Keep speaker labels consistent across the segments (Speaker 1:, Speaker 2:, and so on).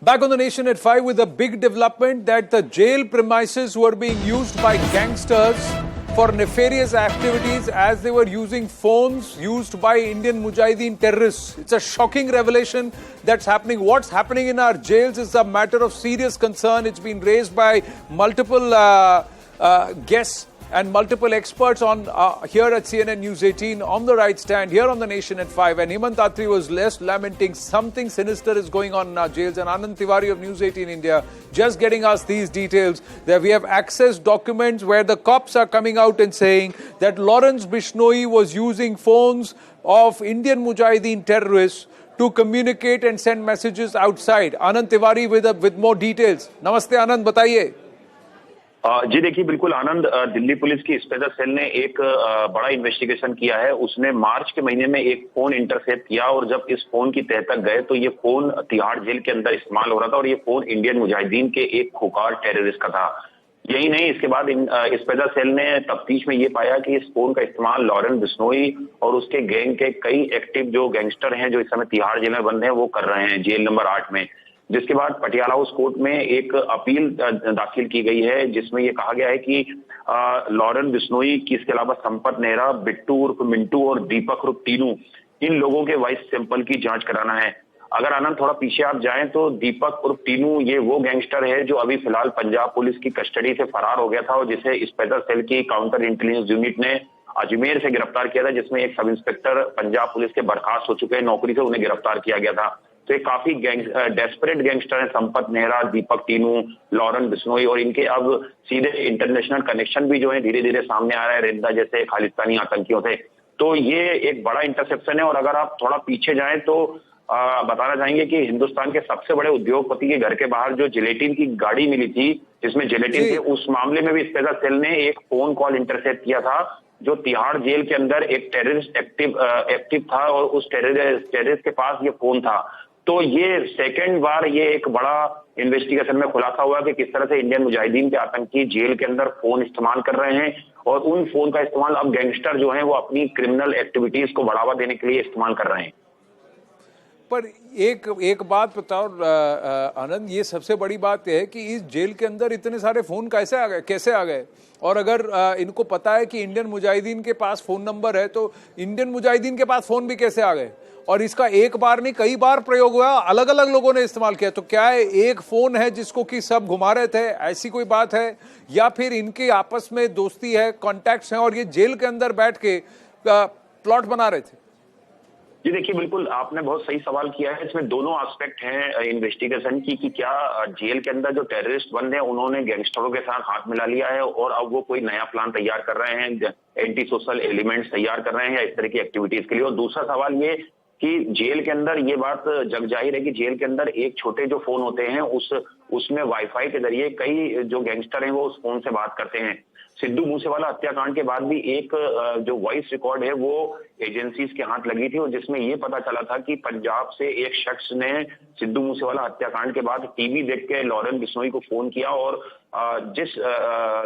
Speaker 1: Back on the Nation at 5 with a big development that the jail premises were being used by gangsters for nefarious activities as they were using phones used by Indian Mujahideen terrorists. It's a shocking revelation that's happening. What's happening in our jails is a matter of serious concern. It's been raised by multiple guests and multiple experts on here at CNN News 18 on the right stand, here on the Nation at 5. And Hemant Attri was less lamenting something sinister is going on in our jails. And Anand Tiwari of News 18 India just getting us these details that we have accessed documents where the cops are coming out and saying that Lawrence Bishnoi was using phones of Indian Mujahideen terrorists to communicate and send messages outside. Anand Tiwari with more details. Namaste Anand, बताइए.
Speaker 2: जी देखिए, बिल्कुल आनंद, Delhi police की special cell ने एक बड़ा investigation किया है। उसने मार्च के महीने में एक फोन इंटरसेप्ट किया और जब इस फोन की तह तक गए तो ये फोन तिहाड़ जेल के अंदर इस्तेमाल हो रहा था और ये फोन इंडियन मुजाहिदीन के एक खुकार टेररिस्ट का था। यही नहीं, इसके बाद स्पेशल सेल ने तफ्तीश में ये पाया कि इस फोन का इस्तेमाल लॉरेंस बिश्नोई और उसके गैंग के कई एक्टिव जो गैंगस्टर हैं जो इस समय तिहाड़ जेल में बंद हैं वो कर रहे हैं, जेल नंबर 8 में। जिसके बाद पटियाला हाउस कोर्ट में एक अपील दाखिल की गई है जिसमें यह कहा गया है कि लॉरेंस बिश्नोई की इसके अलावा संपत नेहरा, बिट्टू उर्फ मिंटू और दीपक उर्फ तीनू, इन लोगों के वॉइस सैंपल की जांच कराना है। अगर आनंद थोड़ा पीछे आप जाएं तो दीपक उर्फ तीनू ये वो गैंगस्टर है जो अभी फिलहाल पंजाब पुलिस की कस्टडी से फरार हो गया था और जिसे स्पेशल सेल की काउंटर इंटेलिजेंस यूनिट ने अजमेर से गिरफ्तार किया था, जिसमें एक सब इंस्पेक्टर पंजाब पुलिस के बर्खास्त हो चुके हैं नौकरी से, उन्हें गिरफ्तार किया गया था। तो ये काफी डेस्परेट गैंगस्टर हैं, संपत नेहरा, दीपक तीनू, लॉरेंस बिश्नोई, और इनके अब सीधे इंटरनेशनल कनेक्शन भी जो है धीरे धीरे सामने आ रहा है रिंदा जैसे खालिस्तानी आतंकियों से। तो ये एक बड़ा इंटरसेप्शन है। और अगर आप थोड़ा पीछे जाएं तो बताना चाहेंगे कि हिंदुस्तान के सबसे बड़े उद्योगपति के घर के बाहर जो जिलेटिन की गाड़ी मिली थी जिसमें जिलेटिन थे, उस मामले में भी स्पेशल सेल ने एक फोन कॉल इंटरसेप्ट किया था जो तिहाड़ जेल के अंदर एक टेररिस्ट एक्टिव था और उस टेररिस्ट के पास ये फोन था। तो ये सेकंड बार ये एक बड़ा इन्वेस्टिगेशन में खुलासा हुआ कि किस तरह से इंडियन मुजाहिदीन के आतंकी जेल के अंदर फोन इस्तेमाल कर रहे हैं और उन फोन का इस्तेमाल अब गैंगस्टर जो हैं वो अपनी क्रिमिनल एक्टिविटीज को बढ़ावा देने के लिए इस्तेमाल कर रहे हैं।
Speaker 1: पर एक बात बताओ आनंद, ये सबसे बड़ी बात है कि इस जेल के अंदर इतने सारे फोन कैसे आ गए? और अगर इनको पता है कि इंडियन मुजाहिदीन के पास फोन नंबर है तो इंडियन मुजाहिदीन के पास फोन भी कैसे आ गए? और इसका एक बार नहीं कई बार प्रयोग हुआ, अलग अलग लोगों ने इस्तेमाल किया। तो क्या है एक फोन है जिसको कि सब घुमा रहे थे, ऐसी कोई बात है, या फिर इनके आपस में दोस्ती है, कॉन्टैक्ट्स हैं और ये जेल के अंदर बैठ के प्लॉट बना रहे थे?
Speaker 2: जी देखिए, बिल्कुल आपने बहुत सही सवाल किया है। इसमें दोनों एस्पेक्ट हैं इन्वेस्टिगेशन की कि क्या जेल के अंदर जो टेररिस्ट बंद हैं उन्होंने गैंगस्टरों के साथ हाथ मिला लिया है और अब वो कोई नया प्लान तैयार कर रहे हैं, एंटी सोशल एलिमेंट्स तैयार कर रहे हैं या इस तरह की एक्टिविटीज के लिए। और दूसरा सवाल ये कि जेल के अंदर ये बात जग जाहिर है कि जेल के अंदर एक छोटे जो फोन होते हैं उसमें वाईफाई के जरिए कई जो गैंगस्टर हैं वो उस फोन से बात करते हैं। सिद्धू मूसेवाला हत्याकांड के बाद भी एक जो वॉइस रिकॉर्ड है वो एजेंसीज के हाथ लगी थी और जिसमें ये पता चला था कि पंजाब से एक शख्स ने सिद्धू मूसेवाला हत्याकांड के बाद टीवी देख के लॉरेंस बिश्नोई को फोन किया और जिस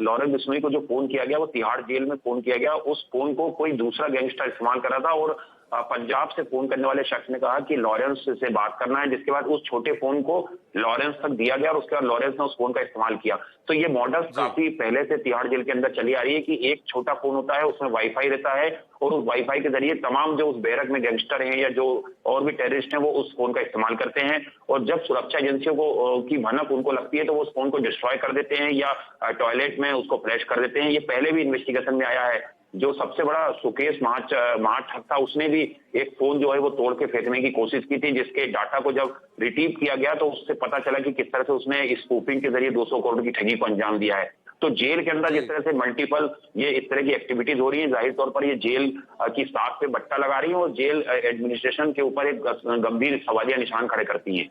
Speaker 2: लॉरेंस बिश्नोई को जो फोन किया गया वो तिहाड़ जेल में फोन किया गया। उस फोन को कोई दूसरा गैंगस्टर इस्तेमाल कर रहा था और पंजाब से फोन करने वाले शख्स ने कहा कि लॉरेंस से बात करना है, जिसके बाद उस छोटे फोन को लॉरेंस तक दिया गया और उसके बाद लॉरेंस ने उस फोन का इस्तेमाल किया। तो ये मॉडल काफी पहले से तिहाड़ जेल के अंदर चली आ रही है कि एक छोटा फोन होता है, उसमें वाईफाई रहता है और उस वाईफाई के जरिए तमाम जो उस बैरक में गैंगस्टर हैं या जो और भी टेररिस्ट हैं वो उस फोन का इस्तेमाल करते हैं और जब सुरक्षा एजेंसियों को की भनक उनको लगती है तो वो उस फोन को डिस्ट्रॉय कर देते हैं या टॉयलेट में उसको फ्लैश कर देते हैं। ये पहले भी इन्वेस्टिगेशन में आया है। जो सबसे बड़ा सुकेश महाठग था उसने भी एक फोन जो है वो तोड़ के फेंकने की कोशिश की थी, जिसके डाटा को जब रिट्रीव किया गया तो उससे पता चला कि किस तरह से उसने स्पूफिंग के जरिए 200 करोड़ की ठगी को अंजाम दिया है। तो जेल के अंदर जिस तरह से मल्टीपल ये इस तरह की एक्टिविटीज हो रही है, जाहिर तौर पर ये जेल की साख पे बट्टा लगा रही है और जेल एडमिनिस्ट्रेशन के ऊपर एक गंभीर सवालिया निशान खड़े करती है।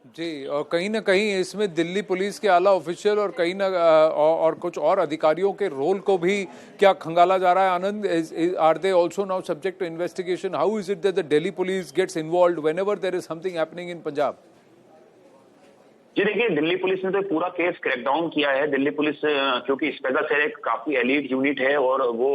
Speaker 1: जी, और कहीं ना कहीं इसमें दिल्ली पुलिस के आला ऑफिशियल और कहीं ना और कुछ और अधिकारियों के रोल को भी क्या खंगाला जा रहा है Anand? Are they also now subject to investigation? How is it that the Delhi police gets involved whenever there is something happening in Punjab?
Speaker 2: जी देखिए, दिल्ली पुलिस ने तो पूरा केस क्रैकडाउन किया है। दिल्ली पुलिस क्योंकि स्पेशल सेल एक काफी एलीट यूनिट है और वो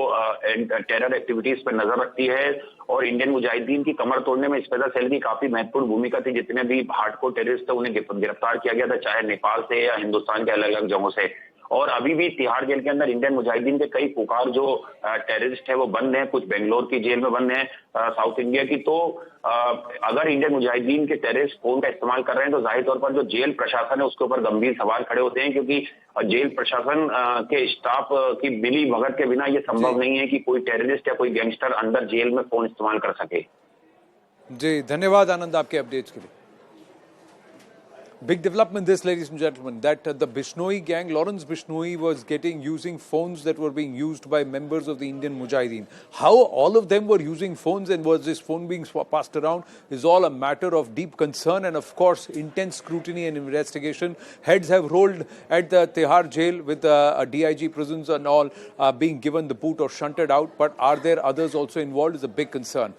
Speaker 2: टेरर एक्टिविटीज पर नजर रखती है और इंडियन मुजाहिदीन की कमर तोड़ने में स्पेशल सेल की काफी महत्वपूर्ण भूमिका थी। जितने भी हार्डकोर टेररिस्ट थे उन्हें गिरफ्तार किया गया था, चाहे नेपाल से या हिंदुस्तान के अलग अलग जगहों से। और अभी भी तिहाड़ जेल के अंदर इंडियन मुजाहिदीन के कई पुकार जो टेररिस्ट है वो बंद हैं, कुछ बेंगलोर की जेल में बंद हैं साउथ इंडिया की। तो अगर इंडियन मुजाहिदीन के टेररिस्ट फोन का इस्तेमाल कर रहे हैं तो जाहिर तौर पर जो जेल प्रशासन है उसके ऊपर गंभीर सवाल खड़े होते हैं, क्योंकि जेल प्रशासन के स्टाफ की मिली भगत के बिना ये संभव नहीं है कि कोई टेररिस्ट या कोई गैंगस्टर अंदर जेल में फोन इस्तेमाल कर सके।
Speaker 1: जी धन्यवाद आनंद आपके अपडेट्स के लिए। Big development this, ladies and gentlemen, that the Bishnoi gang, Lawrence Bishnoi, was using phones that were being used by members of the Indian Mujahideen. How all of them were using phones and was this phone being passed around is all a matter of deep concern and of course intense scrutiny and investigation. Heads have rolled at the Tihar jail with DIG prisons and all being given the boot or shunted out, but are there others also involved is a big concern.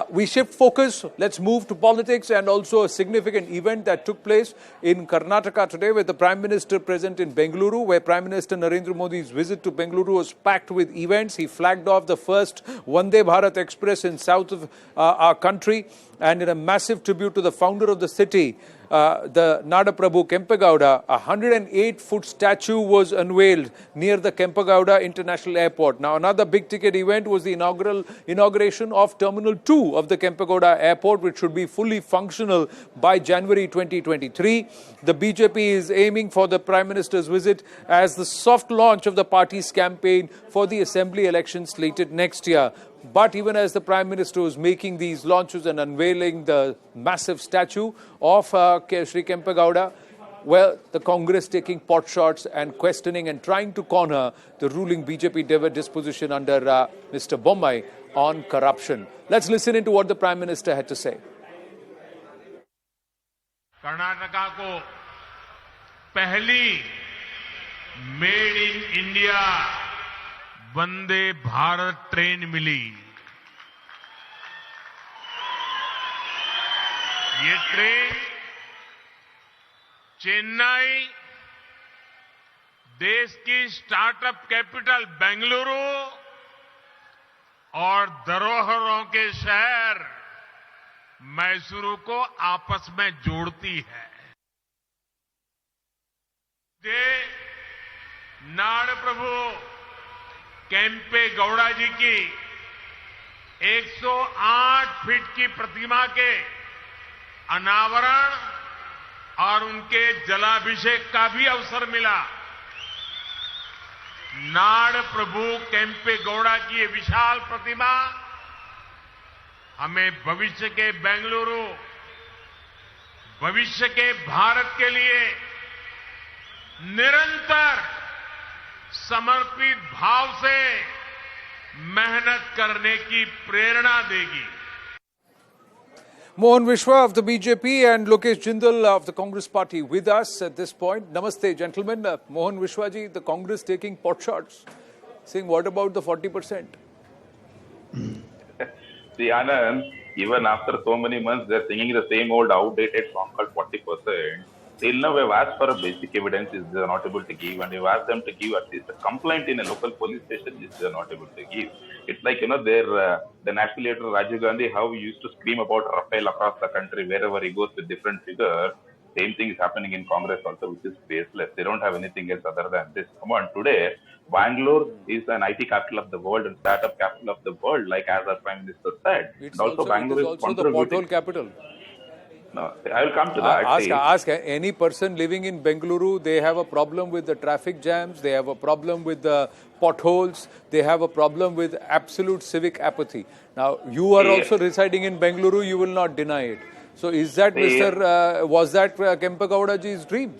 Speaker 1: We shift focus, let's move to politics and also a significant event that took place in Karnataka today with the Prime Minister present in Bengaluru, where Prime Minister Narendra Modi's visit to Bengaluru was packed with events. He flagged off the first Vande Bharat Express in south of our country, and in a massive tribute to the founder of the city, the Nadaprabhu Kempegowda, a 108-foot statue was unveiled near the Kempegowda International Airport. Now, another big-ticket event was the inauguration of Terminal 2 of the Kempegowda Airport, which should be fully functional by January 2023. The BJP is aiming for the Prime Minister's visit as the soft launch of the party's campaign for the Assembly elections slated next year. But even as the Prime Minister was making these launches and unveiling the massive statue of Sri Kempegowda, well, the Congress taking pot shots and questioning and trying to corner the ruling BJP disposition under Mr. Bommai on corruption. Let's listen into what the Prime Minister had to say.
Speaker 3: Karnataka को पहली made in India Vande Bharat train मिली। ये train Chennai, देश की startup capital Bengaluru और धरोहरों के शहर मैसूरू को आपस में जोड़ती है। ये नाड़ प्रभु केम्पे गौड़ा जी की 108 फीट की प्रतिमा के अनावरण और उनके जलाभिषेक का भी अवसर मिला। नाड़ प्रभु केम्पे गौड़ा की ये विशाल प्रतिमा हमें भविष्य के बेंगलुरु, भविष्य के भारत के लिए निरंतर समर्पित भाव से मेहनत करने की प्रेरणा देगी।
Speaker 1: Mohan Vishwa of the BJP and Lokesh Jindal of the Congress party with us at this point. Namaste, gentlemen. Mohan Vishwa ji, the Congress taking pot shots, saying what about the 40%?
Speaker 4: See, Anand, even after so many months, they're singing the same old outdated song called 40%. Till now, we've asked for a basic evidence which they're not able to give, and we've asked them to give at least a complaint in a local police station which they're not able to give. It's like, the national leader Rajiv Gandhi, how he used to scream about Rafael across the country wherever he goes with different figures. Same thing is happening in Congress also, which is baseless. They don't have anything else other than this. Come on, today, Bangalore is an IT capital of the world and startup capital of the world, like as our Prime Minister said.
Speaker 1: It's
Speaker 4: and also Bangalore
Speaker 1: it is also the pothole capital.
Speaker 4: No, I will come to that.
Speaker 1: Ask any person living in Bengaluru, they have a problem with the traffic jams, they have a problem with the potholes, they have a problem with absolute civic apathy. Now, you are also residing in Bengaluru, you will not deny it. So, is that was that Kempegowda ji's dream?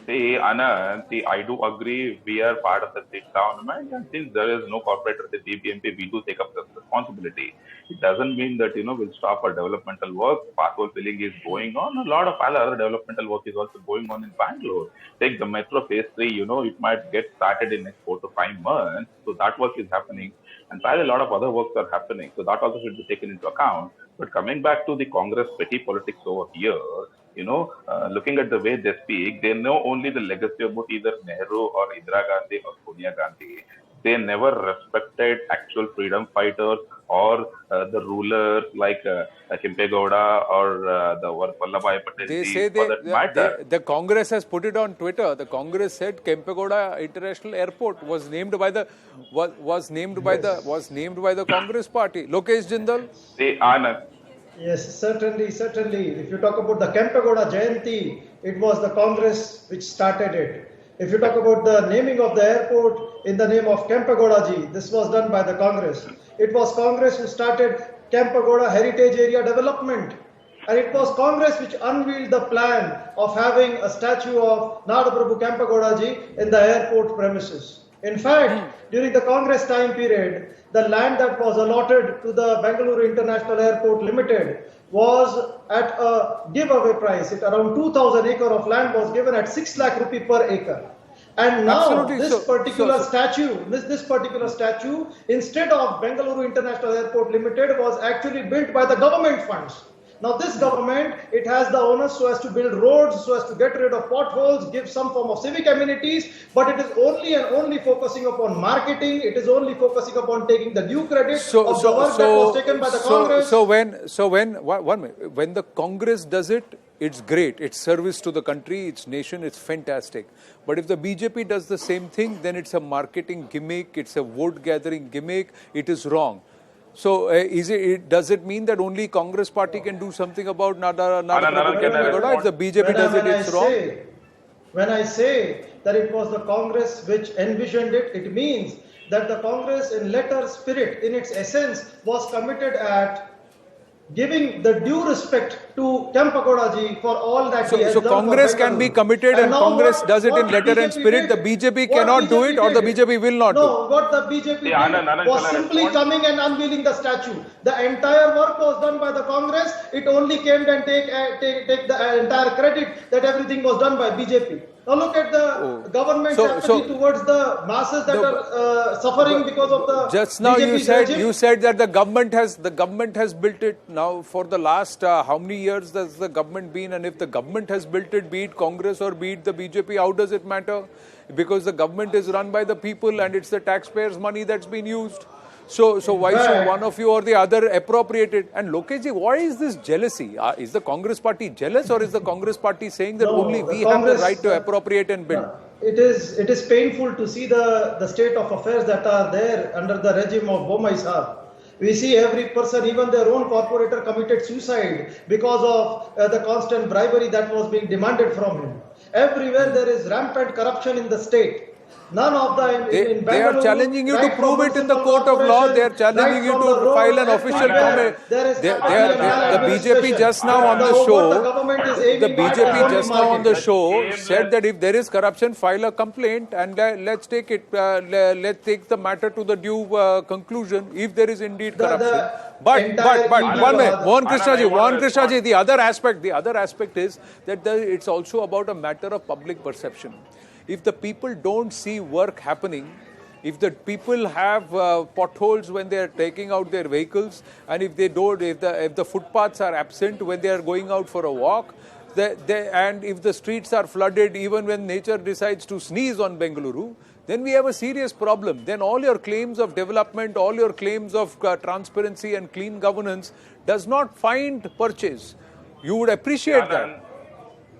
Speaker 4: See, Anand, I do agree we are part of the state government, and since there is no corporator at the BBMP, we do take up the responsibility. It doesn't mean that, we'll stop our developmental work. Pathway filling is going on. A lot of other developmental work is also going on in Bangalore. Take the metro phase 3, it might get started in next 4 to 5 months. So that work is happening. And probably a lot of other works are happening. So that also should be taken into account. But coming back to the Congress petty politics over here, looking at the way they speak, they know only the legacy about either Nehru or Indira Gandhi or Sonia Gandhi. They never respected actual freedom fighters or the rulers like Kempe Gowda or the Vallabhbhai Patel.
Speaker 1: They say the Congress has put it on Twitter. The Congress said Kempe Gowda International Airport was named by the Congress party. Lokesh Jindal.
Speaker 5: Anand. Yes, certainly. If you talk about the Kempe Gowda Jayanti, it was the Congress which started it. If you talk about the naming of the airport in the name of Kempe Gowda ji, this was done by the Congress. It was Congress who started Kempe Gowda Heritage Area Development. And it was Congress which unveiled the plan of having a statue of Nadaprabhu Kempe Gowda ji in the airport premises. In fact, during the Congress time period, the land that was allotted to the Bengaluru International Airport Limited was at a giveaway price. Around 2,000 acre of land was given at 6 lakh rupee per acre. And now this particular statue, instead of Bengaluru International Airport Limited, was actually built by the government funds. Now this government, it has the onus so as to build roads, so as to get rid of potholes, give some form of civic amenities, but it is only and only focusing upon marketing. It is only focusing upon taking the due credit of the work that was taken by the Congress.
Speaker 1: When the Congress does it, it's great. It's service to the country, its nation, it's fantastic. But if the BJP does the same thing, then it's a marketing gimmick, it's a vote gathering gimmick, it is wrong. So, does it mean that only Congress party can do something about Nadaprabhu Kempe Gowda? If the BJP does it, it's wrong?
Speaker 5: When I say that it was the Congress which envisioned it, it means that the Congress in letter, spirit, in its essence, was committed at giving the due respect to Kempe Gowda ji for all that he has done.
Speaker 1: So Congress can be committed and Congress does it in letter and spirit. The BJP cannot do it, or the BJP will not do it.
Speaker 5: No, what the BJP did was simply coming and unveiling the statue. The entire work was done by the Congress. It only came and take the entire credit that everything was done by BJP. Now look at the government's apathy towards the masses that are suffering because of the
Speaker 1: just now
Speaker 5: BJP
Speaker 1: you said that the government has built it. Now for the last how many years has the government been? And if the government has built it, be it Congress or be it the BJP, how does it matter? Because the government is run by the people and it's the taxpayers' money that's been used. So why should one of you or the other appropriate it? And Lokeshji, why is this jealousy? Is the Congress party jealous, or is the Congress party saying that only we have the right to appropriate and build?
Speaker 5: It is painful to see the state of affairs that are there under the regime of Bommai Sahab. We see every person, even their own corporator, committed suicide because of the constant bribery that was being demanded from him. Everywhere there is rampant corruption in the state. None of them in Bengaluru.
Speaker 1: They are challenging you to prove it in the court of law. They are challenging you to file an official comment. The BJP just now on the show, said that if there is corruption, file a complaint and let's take the matter to the due conclusion if there is indeed corruption. But one minute, Mohan Krishna ji, the other aspect is that it's also about a matter of public perception. If the people don't see work happening, if the people have potholes when they are taking out their vehicles, and if the footpaths are absent when they are going out for a walk, and if the streets are flooded even when nature decides to sneeze on Bengaluru, then we have a serious problem. Then all your claims of development, all your claims of transparency and clean governance does not find purchase. You would appreciate that.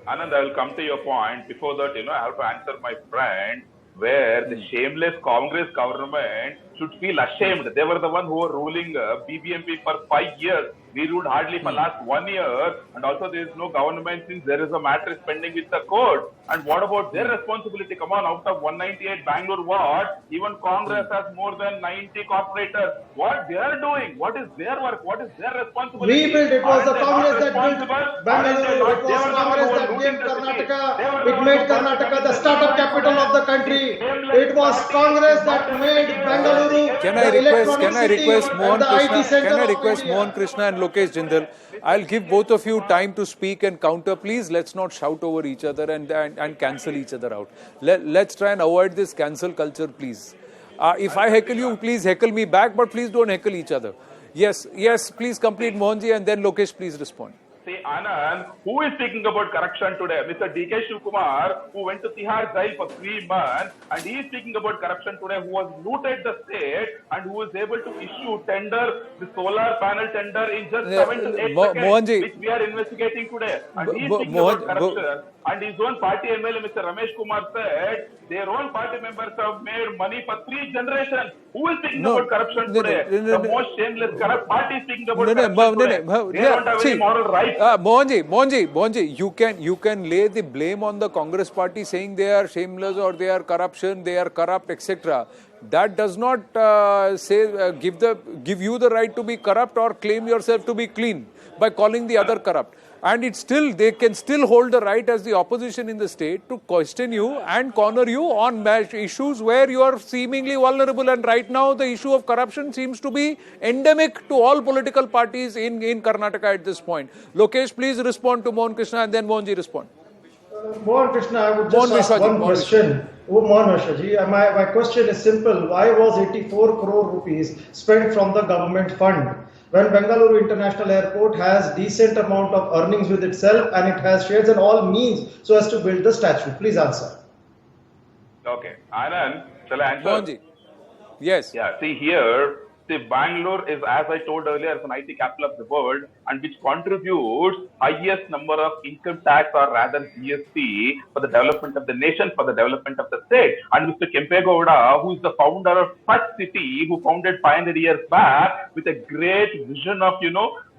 Speaker 4: Anand, I will come to your point. Before that, I have to answer my friend, where the shameless Congress government should feel ashamed. They were the one who were ruling BBMP for 5 years. We ruled hardly for last 1 year, and also there is no government since there is a matter pending with the court. And what about their responsibility? Come on, out of 198 Bangalore ward, even Congress has more than 90 corporators. What they are doing? What is their work? What is their responsibility?
Speaker 5: We built. It was the Congress that built Bangalore. It was Congress that gave Karnataka. It made Karnataka the startup capital of the country. It was Congress that made Bangaluru.
Speaker 1: Can I request Mohan Krishna and Lokesh Jindal? I'll give both of you time to speak and counter. Please, let's not shout over each other and cancel each other out. Let's try and avoid this cancel culture, please. If I heckle you, please heckle me back, but please don't heckle each other. Yes, please complete Mohanji, and then Lokesh, please respond.
Speaker 4: See, Anand, who is speaking about corruption today? Mr. D.K. Shivkumar, who went to Tihar jail for 3 months, and he is speaking about corruption today, who has looted the state and who was able to issue tender, the solar panel tender in just 7 to 8 seconds,
Speaker 1: Mohanji,
Speaker 4: which we are investigating today. And he is speaking about corruption. And his own party MLA, Mr. Ramesh Kumar, said their own party members have made money for 3 generations. Who is speaking about corruption today? The most shameless corrupt party is speaking about corruption today. They don't have any moral right.
Speaker 1: Mohanji, you can lay the blame on the Congress party saying they are shameless or they are corruption, they are corrupt, etc. That does not give you the right to be corrupt or claim yourself to be clean by calling the other corrupt. And they can still hold the right as the opposition in the state to question you and corner you on issues where you are seemingly vulnerable. And right now, the issue of corruption seems to be endemic to all political parties in Karnataka at this point. Lokesh, please respond to Mohan Krishna and then Mohanji respond.
Speaker 5: Mohan Krishna, I would just ask one question. Mohan Krishna, my question is simple. Why was 84 crore rupees spent from the government fund when Bengaluru International Airport has decent amount of earnings with itself and it has shares and all means so as to build the statue? Please answer.
Speaker 4: Okay. Anand, shall I answer?
Speaker 1: Mohanji. Yes.
Speaker 4: Yeah, see here, Bangalore is, as I told earlier, is an IT capital of the world and which contributes highest number of income tax or rather GST for the development of the nation, for the development of the state. And Mr. Kempegowda, who is the founder of such city, who founded 500 years back with a great vision of,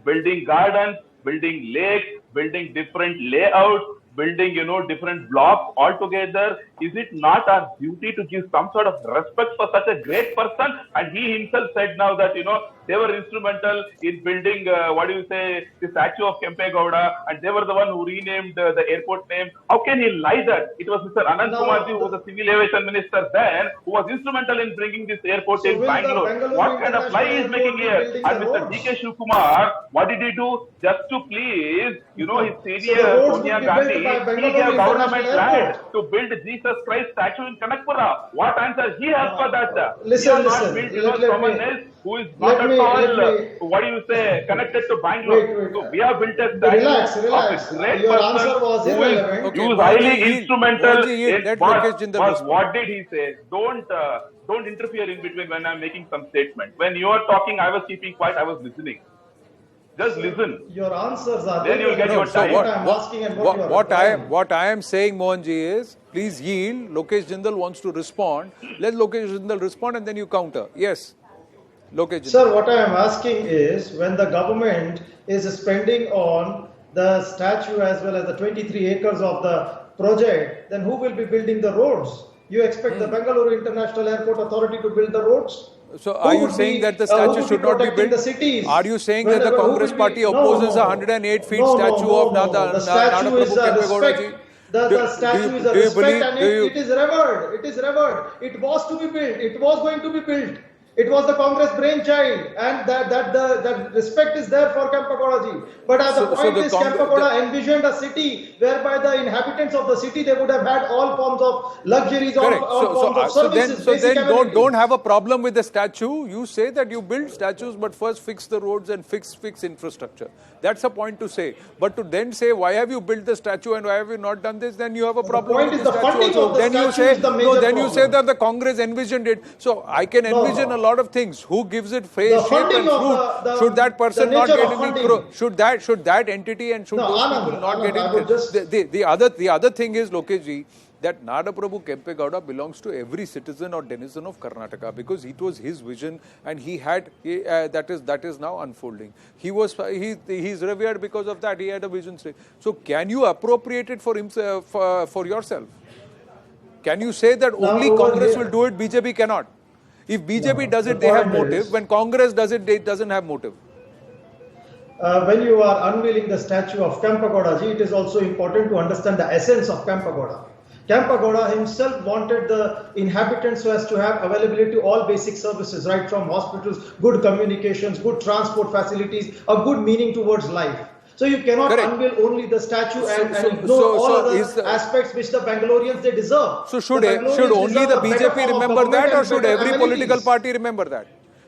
Speaker 4: building gardens, building lakes, building different layouts, building, different blocks all together. Is it not our duty to give some sort of respect for such a great person? And he himself said now that, they were instrumental in building, the statue of Kempegowda, and they were the one who renamed the airport name. How can he lie that? It was Mr. Anand Kumarji, who was the civil aviation minister then, who was instrumental in bringing this airport in Bangalore. What kind of lie is making here? And Mr. D.K. Shivkumar, what did he do? Just to please, his senior Sonia Gandhi, he gave government land to build Jesus Christ statue in Kanakpura. What answer he has for that?
Speaker 5: Listen.
Speaker 4: Someone else who is not at all, connected to Bangalore. So we have built a statue
Speaker 5: relax.
Speaker 4: of a great
Speaker 5: Your
Speaker 4: person
Speaker 5: answer was irrelevant.
Speaker 4: who is highly instrumental in what did he say? Don't interfere in between when I'm making some statement. When you are talking, I was keeping quiet, I was listening. Just listen.
Speaker 5: Your answers are
Speaker 4: then you'll get your time.
Speaker 1: What I am saying, Mohanji, is please yield. Lokesh Jindal wants to respond. Let Lokesh Jindal respond and then you counter. Yes. Lokesh Jindal.
Speaker 5: Sir, what I am asking is when the government is spending on the statue as well as the 23 acres of the project, then who will be building the roads? You expect the Bengaluru International Airport Authority to build the roads?
Speaker 1: So are you saying that the statue should not be built? Are you saying that the Congress party opposes a 108 feet statue of Nada Prabhu Kempegowda ji?
Speaker 5: The statue is a respect and it is revered. It is revered. It was to be built. It was going to be built. It was the Congress brainchild, and that respect is there for Kempegowda ji. But as the point is, Kempegowda envisioned a city whereby the inhabitants of the city, they would have had all forms of luxuries, all forms of services.
Speaker 1: So then don't have a problem with the statue. You say that you build statues, but first fix the roads and fix infrastructure. That's a point to say. But to then say, why have you built the statue and why have you not done this? Then you have a problem with the statue also. Then you say that the Congress envisioned it. So I can envision a lot of things. Who gives it shape and fruit? Should that person not get any? Should that entity and should those people not get in? The other thing is, Lokesh ji, that Nada Prabhu Kempegowda belongs to every citizen or denizen of Karnataka because it was his vision and that is now unfolding. He's revered because of that. He had a vision. So can you appropriate it for himself, for yourself? Can you say that only Congress will do it, BJP cannot? If BJP does it, they have motive. When Congress does it, it doesn't have motive.
Speaker 5: When you are unveiling the statue of Kempegowda ji, it is also important to understand the essence of Kempegowda. Kempegowda himself wanted the inhabitants so as to have availability to all basic services, right from hospitals, good communications, good transport facilities, a good meaning towards life. So you cannot unveil only the statue and ignore all other aspects which the Bangaloreans they deserve.
Speaker 1: So should only the BJP remember that, or should every political party remember that?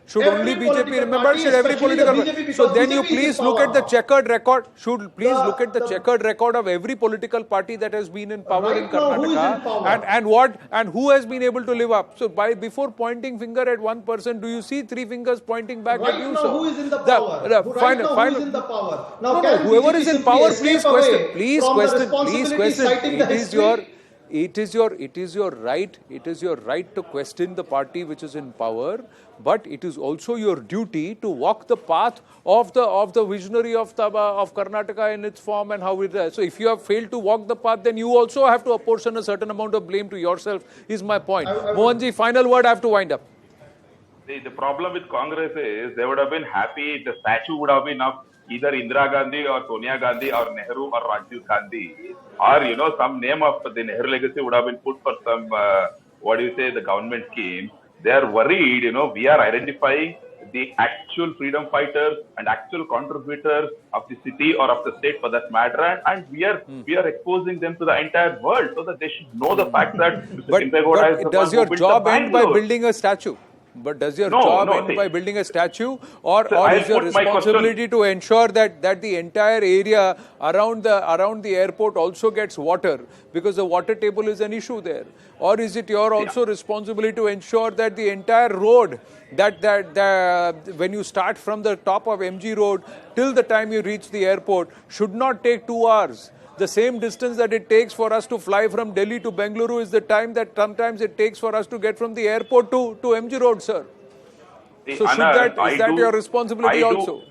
Speaker 1: Should
Speaker 5: Every
Speaker 1: only BJP
Speaker 5: political
Speaker 1: remembered?
Speaker 5: party,
Speaker 1: Should every
Speaker 5: especially the
Speaker 1: political
Speaker 5: BJP,
Speaker 1: So
Speaker 5: because
Speaker 1: then you
Speaker 5: BJP is in
Speaker 1: please look at the
Speaker 5: power.
Speaker 1: checkered record. Should please look at the
Speaker 5: The-
Speaker 1: checkered record of every political party that has been in power
Speaker 5: Right
Speaker 1: in
Speaker 5: now, who is in
Speaker 1: Karnataka,
Speaker 5: power?
Speaker 1: and who has been able to live up. So before pointing finger at one person, do you see three fingers pointing back at
Speaker 5: Right
Speaker 1: you,
Speaker 5: now,
Speaker 1: sir?
Speaker 5: who is in the power? Right now, who is in the power? Now,
Speaker 1: No,
Speaker 5: can
Speaker 1: whoever
Speaker 5: BJP
Speaker 1: is in
Speaker 5: simply
Speaker 1: power,
Speaker 5: escape
Speaker 1: please
Speaker 5: away
Speaker 1: question. Please
Speaker 5: from the
Speaker 1: question. Please
Speaker 5: responsibility,
Speaker 1: question.
Speaker 5: citing the
Speaker 1: It is
Speaker 5: history?
Speaker 1: it is your right. It is your right to question the party which is in power, but it is also your duty to walk the path of the visionary of Karnataka in its form and how it is. So if you have failed to walk the path, then you also have to apportion a certain amount of blame to yourself. Is my point. Mohanji, final word. I have to wind up.
Speaker 4: See, the problem with Congress is they would have been happy if the statue would have been of either Indira Gandhi or Sonia Gandhi or Nehru or Rajiv Gandhi, or some name of the Nehru legacy would have been put for some the government scheme. They are worried, we are identifying the actual freedom fighters and actual contributors of the city or of the state for that matter, and we are exposing them to the entire world so that they should know the fact that Mr. Kempegowda is the
Speaker 1: Does
Speaker 4: one
Speaker 1: your
Speaker 4: who built
Speaker 1: job
Speaker 4: the
Speaker 1: end by
Speaker 4: Bangalore.
Speaker 1: building a statue? But does your
Speaker 4: No,
Speaker 1: job
Speaker 4: no,
Speaker 1: end
Speaker 4: see.
Speaker 1: by building a statue, or
Speaker 4: I'll
Speaker 1: is your
Speaker 4: put my
Speaker 1: responsibility to ensure that the entire area around the airport also gets water, because the water table is an issue there? Or is it your also responsibility to ensure that the entire road, that when you start from the top of MG Road till the time you reach the airport should not take 2 hours? The same distance that it takes for us to fly from Delhi to Bengaluru is the time that sometimes it takes for us to get from the airport to MG Road, sir.
Speaker 4: See,
Speaker 1: So
Speaker 4: Anand,
Speaker 1: is that your responsibility also?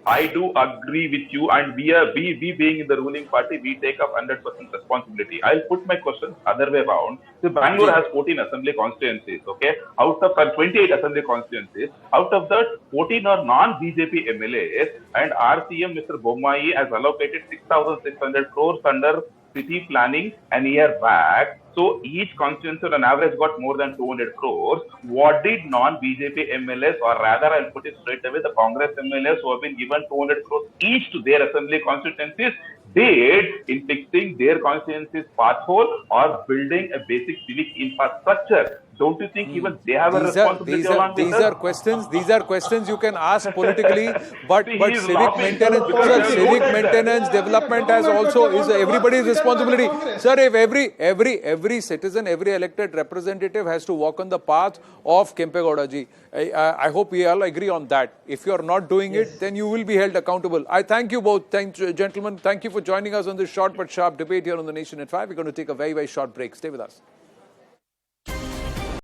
Speaker 4: I do agree with you, and we being in the ruling party, we take up 100% responsibility. I'll put my question other way around. So Bangalore has 14 assembly constituencies, okay? Out of 28 assembly constituencies, out of that 14 are non-BJP MLAs, and RCM Mr. Bommai has allocated 6,600 crores under city planning an year back. So each constituency on average got more than 200 crores. What did non-BJP MLAs, or rather I'll put it straight away, the Congress MLAs who have been given 200 crores each to their assembly constituencies did in fixing their constituencies pathhole or building a basic civic infrastructure? Don't you think even they have a responsibility along with us?
Speaker 1: These are questions you can ask politically, but
Speaker 4: He's
Speaker 1: civic
Speaker 4: laughing
Speaker 1: maintenance,
Speaker 4: because
Speaker 1: sir,
Speaker 4: they have
Speaker 1: civic
Speaker 4: voted that.
Speaker 1: maintenance, development has also is everybody's responsibility. Sir, if every citizen, every elected representative has to walk on the path of Kempegowda ji, I hope we all agree on that. If you are not doing it, then you will be held accountable. I thank you both, gentlemen. Thank you for joining us on this short but sharp debate here on the Nation at 5. We're going to take a very, very short break. Stay with us.